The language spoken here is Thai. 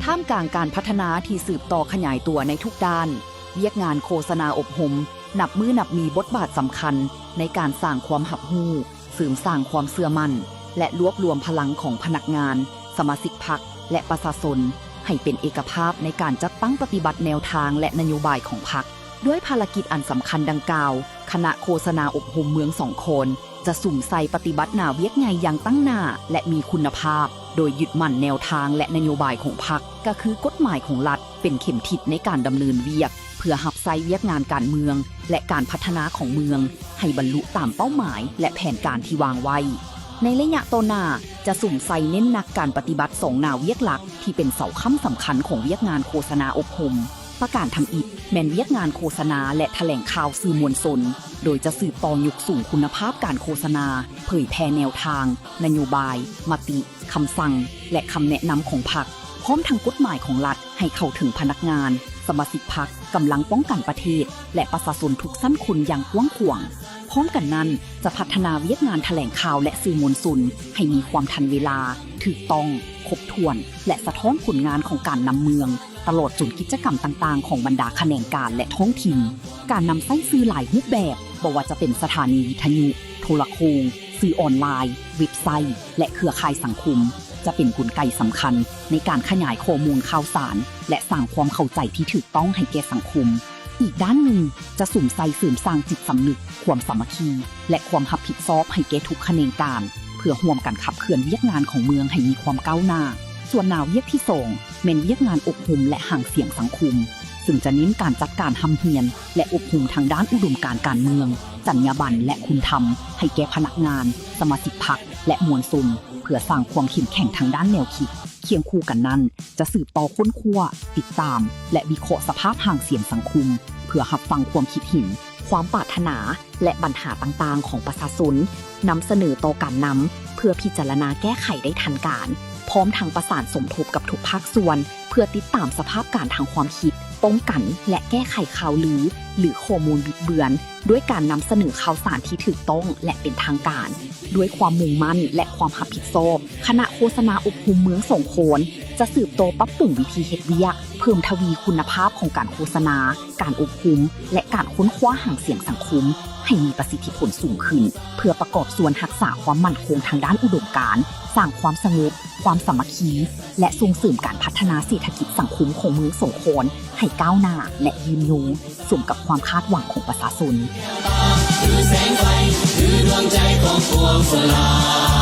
ท่ามกลางการพัฒนาที่สืบต่อขยายตัวในทุกด้านเวียกงานโฆษณาอบรมนับมือนับมีบทบาทสำคัญในการสร้างความหับหู้เสริมสร้างความเชื่อมั่นและรวบรวมพลังของพนักงานสมาชิกพรรคและประชาชนให้เป็นเอกภาพในการจัดตั้งปฏิบัติแนวทางและนโยบายของพรรคด้วยภารกิจอันสำคัญดังกล่าวคณะโฆษณาอบรมเมือง2 คนจะสุ่มใส่ปฏิบัติหน้าเวียกใหญ่อย่างตั้งหน้าและมีคุณภาพโดยยึดมั่นแนวทางและนโยบายของพรรคก็คือกฎหมายของรัฐเป็นเข็มทิศในการดำเนินเวียกเพื่อหับไซเวียกงานการเมืองและการพัฒนาของเมืองให้บรรลุตามเป้าหมายและแผนการที่วางไว้ในระยะต่อหน้าจะสุ่มใส่เน้นหนักการปฏิบัติ2 หน้าเวียกหลักที่เป็นเสาค้ำสำคัญของเวียกงานโฆษณาอบรมประการทำอิฐแม่นเวียกงานโฆษณาและแถลงข่าวสื่อมวลชนโดยจะสืบต่อยกสูงคุณภาพการโฆษณาเผยแพร่แนวทางนโยบายมติคำสั่งและคำแนะนำของพรรคพร้อมทั้งกฎหมายของรัฐให้เข้าถึงพนักงานสมาชิกพรรคกำลังป้องกันประเทศและประชาชนทุกชั้นคนอย่างกว้างขวางพร้อมกันนั้นจะพัฒนาเวียกงานแถลงข่าวและสื่อมวลชนให้มีความทันเวลาถูกต้องครบถ้วนและสะท้อนผลงานของการนำเมืองตลอดจนกิจกรรมต่างๆของบรรดาแขนงการและท้องถิ่นการนำไส้สื่อหลายรูปแบบบ่ว่าจะเป็นสถานีวิทยุโทรโขงสื่อออนไลน์เว็บไซต์และเครือข่ายสังคมจะเป็นกลไกสำคัญในการขยายข้อมูลข่าวสารและสร้างความเข้าใจที่ถูกต้องให้แก่สังคมอีกด้านหนึ่งจะสุ่มใส่เสริมสร้างจิตสำนึกความสามัคคีและความรับผิดชอบให้แก่ทุกแขนงการเพื่อร่วมกันขับเคลื่อนเวียกงานของเมืองให้มีความก้าวหน้าส่วนหน้าเวียกที่2แม่นเวียกงานอบรมและห่างเสียงสังคมซึ่งจะเน้นการจัดการทำเฮียนและอบรมทางด้านอุดมการณ์การเมืองจรรยาบรรณและคุณธรรมให้แก่พนักงานสมาชิกพรรคและมวลชนเพื่อสร้างความเข้มแข็งทางด้านแนวคิดเคียงคู่กันนั้นจะสืบต่อค้นคว้าติดตามและวิเคราะห์สภาพห่างเสียงสังคมเพื่อรับฟังความคิดเห็นความปรารถนาและปัญหาต่างๆของประชาชนนำเสนอต่อการนำเพื่อพิจารณาแก้ไขได้ทันการพร้อมทางประสานสมทบกับทุกภาคส่วนเพื่อติดตามสภาพการทางความคิดป้องกันและแก้ไขข่าวลือหรือข้อมูลบิดเบือนด้วยการนำเสนอข่าวสารที่ถูกต้องและเป็นทางการด้วยความมุ่งมั่นและความรับผิดชอบคณะโฆษณาอบรมเมือง2 โคนจะสืบโตปรับปรุงวิธีเฮ็ดเวียกเพิ่มทวีคุณภาพของการโฆษณาการอบรมและการค้นคว้าหาเสียงสังคมให้มีประสิทธิผลสูงขึ้นเพื่อประกอบส่วนรักษาความมั่นคงทางด้านอุดมการณ์สร้างความสงบความสามัคคีและส่งเสริมการพัฒนาเศรษฐกิจสังคมของเมืองสงขลาให้ก้าวหน้าและยืนยงสมกับความคาดหวังของประชาชนคือแสงไฟคือดวงใจของปวงชน